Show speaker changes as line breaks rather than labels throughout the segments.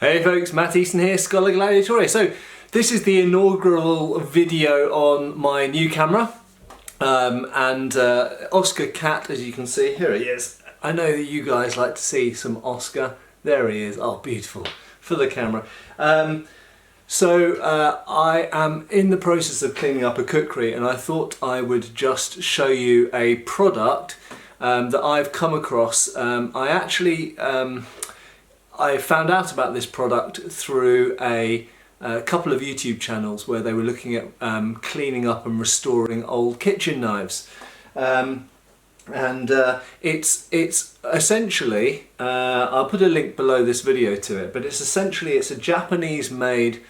Hey folks, Matt Easton here, Scholar Gladiatore. So this is the inaugural video on my new camera Oscar Cat, as you can see, here he is. I know that you guys like to see some Oscar. There he is, oh beautiful, for the camera. I am in the process of cleaning up a cookery and I thought I would just show you a product that I've come across. I found out about this product through a couple of YouTube channels where they were looking at cleaning up and restoring old kitchen knives. It's essentially, I'll put a link below this video to it, but it's a Japanese made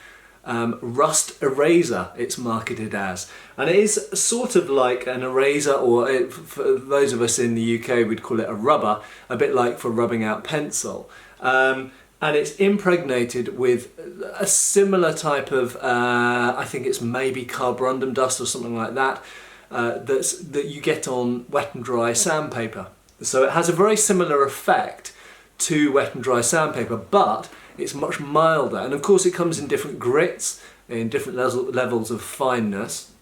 Rust Eraser, it's marketed as, and it is sort of like an eraser, or for those of us in the UK we'd call it a rubber, a bit like for rubbing out pencil. And it's impregnated with a similar type of, I think it's maybe carborundum dust or something like that, that you get on wet and dry sandpaper. So it has a very similar effect to wet and dry sandpaper, but it's much milder. And of course it comes in different grits, in different levels of fineness.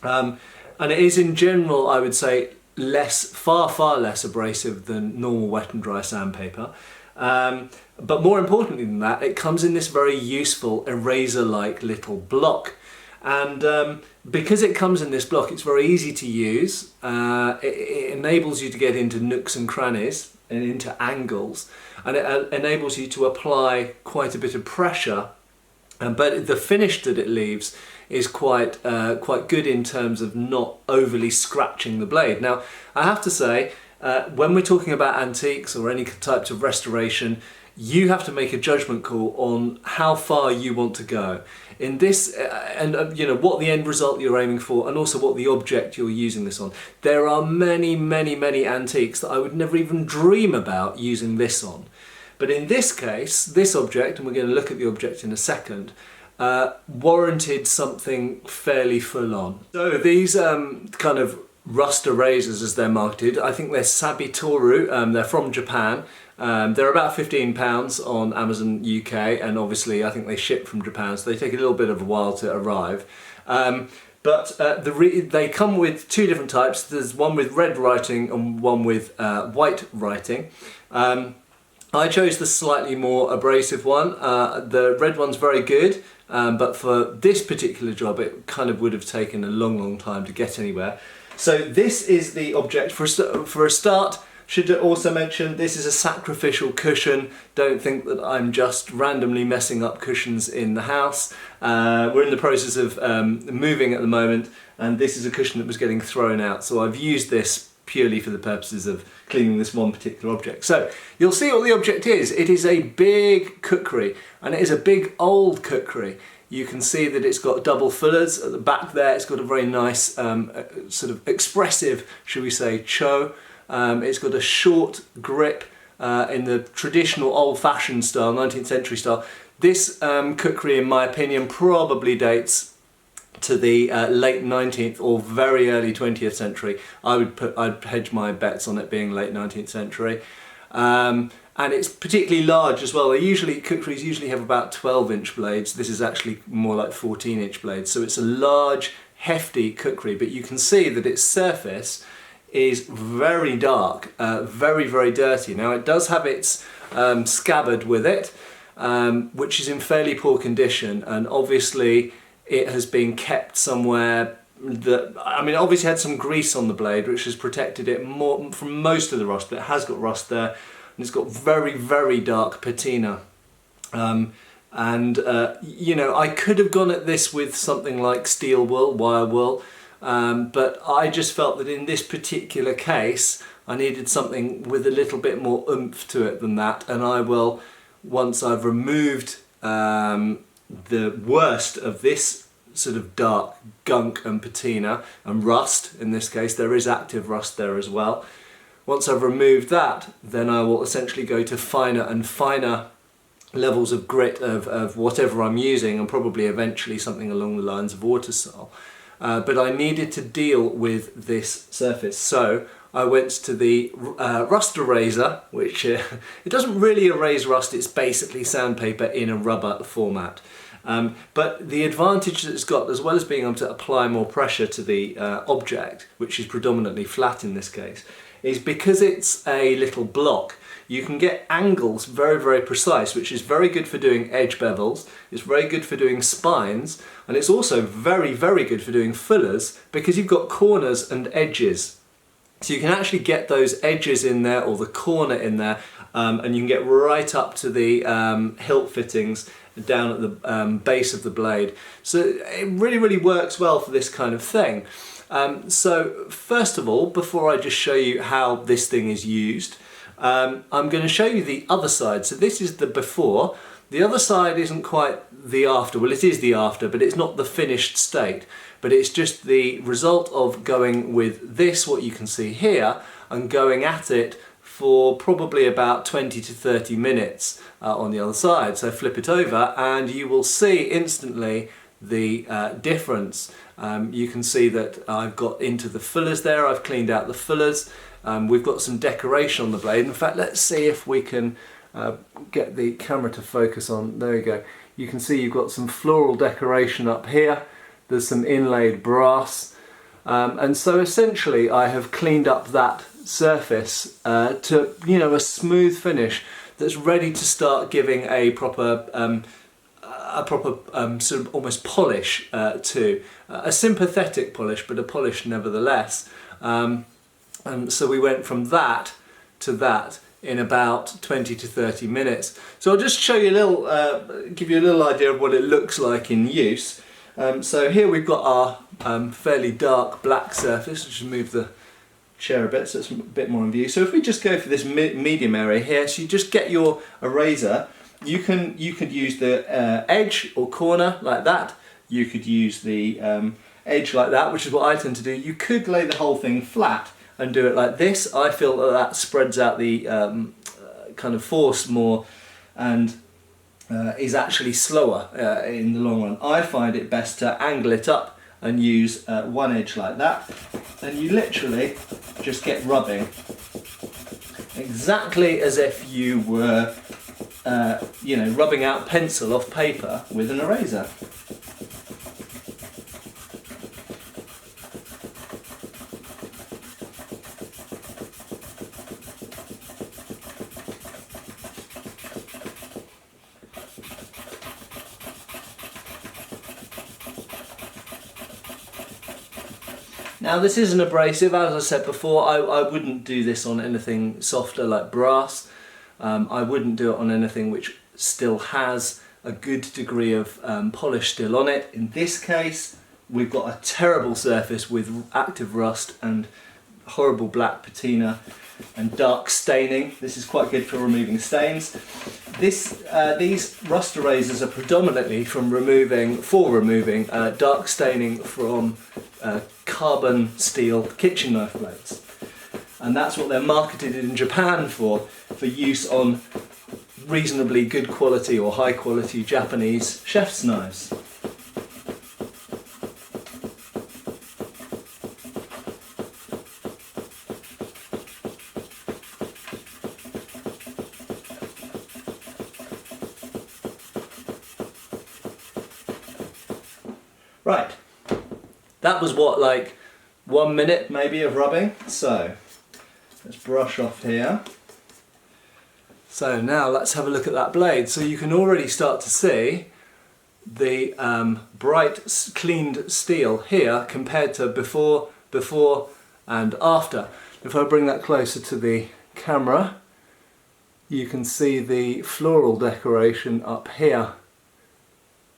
And it is in general, I would say, far less abrasive than normal wet and dry sandpaper. But more importantly than that, it comes in this very useful eraser-like little block. And because it comes in this block, it's very easy to use. It enables you to get into nooks and crannies and into angles, and it enables you to apply quite a bit of pressure. But the finish that it leaves is quite good in terms of not overly scratching the blade. Now, I have to say, when we're talking about antiques or any types of restoration, you have to make a judgment call on how far you want to go in this, you know, what the end result you're aiming for, and also what the object you're using this on. There are many antiques that I would never even dream about using this on. But in this case, this object, and we're going to look at the object in a second, warranted something fairly full on. So these kind of Rust Erasers, as they're marketed, I think they're Sabitoru, they're from Japan. They're about £15 on Amazon UK, and obviously I think they ship from Japan, so they take a little bit of a while to arrive. They come with two different types. There's one with red writing and one with white writing. I chose the slightly more abrasive one. The red one's very good, but for this particular job it kind of would have taken a long time to get anywhere. So this is the object. For a start, should also mention this is a sacrificial cushion. Don't think that I'm just randomly messing up cushions in the house. We're in the process of moving at the moment, and this is a cushion that was getting thrown out. So I've used this purely for the purposes of cleaning this one particular object. So you'll see what the object is. It is a big cookery, and it is a big old cookery. You can see that it's got double fillers at the back there. It's got a very nice sort of expressive, should we say, cho. It's got a short grip in the traditional old-fashioned style, 19th century style. This cookery, in my opinion, probably dates to the late 19th or very early 20th century. I'd hedge my bets on it being late 19th century. And it's particularly large as well. Cookeries usually have about 12-inch blades. This is actually more like 14-inch blades. So it's a large, hefty cookery, but you can see that its surface is very dark, very dirty. Now it does have its scabbard with it, which is in fairly poor condition, and obviously it has been kept somewhere that, I mean, it obviously had some grease on the blade which has protected it more from most of the rust, but it has got rust there, and it's got very dark patina. You know, I could have gone at this with something like steel wool, wire wool, but I just felt that in this particular case I needed something with a little bit more oomph to it than that, and I will, once I've removed the worst of this sort of dark gunk and patina and rust, in this case there is active rust there as well. Once I've removed that, then I will essentially go to finer and finer levels of grit of whatever I'm using, and probably eventually something along the lines of water sol. But I needed to deal with this surface, so I went to the Rust Eraser, which it doesn't really erase rust, it's basically sandpaper in a rubber format. But the advantage that it's got, as well as being able to apply more pressure to the object, which is predominantly flat in this case, is because it's a little block, you can get angles very, very precise, which is very good for doing edge bevels, it's very good for doing spines, and it's also very, very good for doing fillers because you've got corners and edges. So you can actually get those edges in there or the corner in there, and you can get right up to the hilt fittings down at the base of the blade. So it really, really works well for this kind of thing. So first of all, before I just show you how this thing is used, I'm going to show you the other side. So this is the before. The other side isn't quite the after. Well, it is the after, but it's not the finished state. But it's just the result of going with this, what you can see here, and going at it for probably about 20 to 30 minutes on the other side. So flip it over and you will see instantly the difference. You can see that I've got into the fillers there, I've cleaned out the fillers. We've got some decoration on the blade. In fact, let's see if we can get the camera to focus on. There we go. You can see you've got some floral decoration up here. There's some inlaid brass. And so essentially I have cleaned up that surface to, you know, a smooth finish that's ready to start giving a proper sort of almost polish to a sympathetic polish, but a polish nevertheless. And so we went from that to that in about 20 to 30 minutes. So I'll just show you a little, give you a little idea of what it looks like in use. So here we've got our fairly dark black surface. Just move the chair a bit so it's a bit more in view. So if we just go for this medium area here, so you just get your eraser. You could use the edge or corner like that. You could use the edge like that, which is what I tend to do. You could lay the whole thing flat and do it like this. I feel that that spreads out the kind of force more and is actually slower in the long run. I find it best to angle it up and use one edge like that, and you literally just get rubbing exactly as if you were you know, rubbing out pencil off paper with an eraser. Now this is an abrasive, as I said before. I wouldn't do this on anything softer like brass. I wouldn't do it on anything which still has a good degree of polish still on it. In this case, we've got a terrible surface with active rust and horrible black patina and dark staining. This is quite good for removing stains. These rust erasers are predominantly for removing dark staining from carbon steel kitchen knife blades. And that's what they're marketed in Japan for use on reasonably good quality or high quality Japanese chef's knives. Right, that was what, like 1 minute maybe of rubbing. So let's brush off here. So now let's have a look at that blade. So you can already start to see the bright cleaned steel here compared to before and after. If I bring that closer to the camera, you can see the floral decoration up here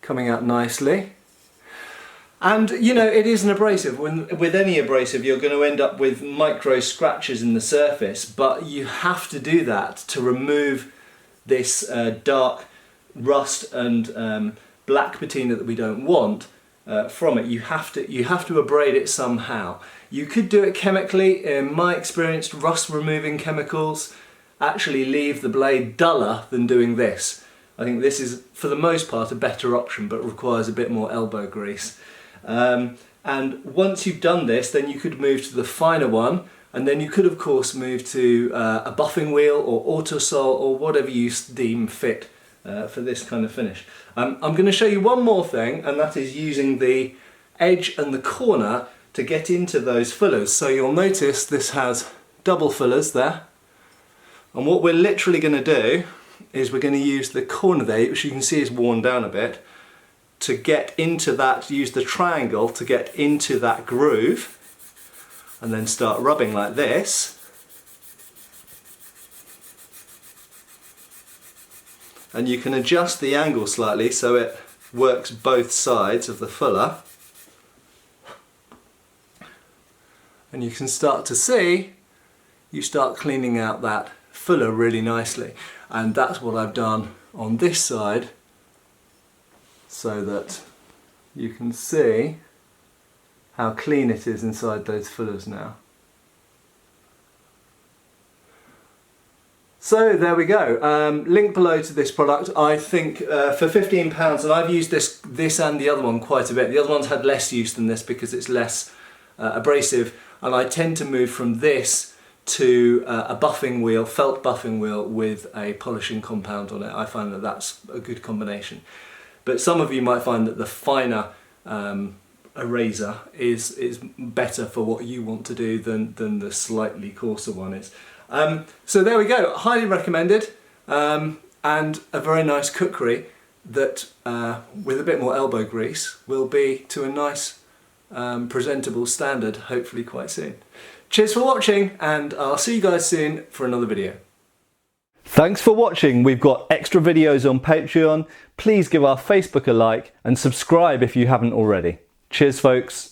coming out nicely. And you know, it is an abrasive. With any abrasive you're going to end up with micro scratches in the surface, but you have to do that to remove this dark rust and black patina that we don't want from it. You have to abrade it somehow. You could do it chemically. In my experience, rust removing chemicals actually leave the blade duller than doing this. I think this is for the most part a better option, but requires a bit more elbow grease. And once you've done this, then you could move to the finer one, And then you could of course move to a buffing wheel or autosol or whatever you deem fit for this kind of finish. I'm going to show you one more thing, and that is using the edge and the corner to get into those fillers. So you'll notice this has double fillers there, and what we're literally going to do is we're going to use the corner there, which you can see is worn down a bit, to get into that, use the triangle to get into that groove, and then start rubbing like this. And you can adjust the angle slightly so it works both sides of the filler. And you can start to see, you start cleaning out that filler really nicely. And that's what I've done on this side, so that you can see how clean it is inside those fillers now. So there we go. Link below to this product. I think for £15, and I've used this and the other one quite a bit. The other one's had less use than this because it's less abrasive, and I tend to move from this to a buffing wheel, felt buffing wheel with a polishing compound on it. I find that that's a good combination. But some of you might find that the finer eraser is better for what you want to do than the slightly coarser one is. So there we go, highly recommended, and a very nice cookery that with a bit more elbow grease will be to a nice presentable standard hopefully quite soon. Cheers for watching, and I'll see you guys soon for another video. Thanks for watching. We've got extra videos on Patreon. Please give our Facebook a like and subscribe if you haven't already. Cheers folks.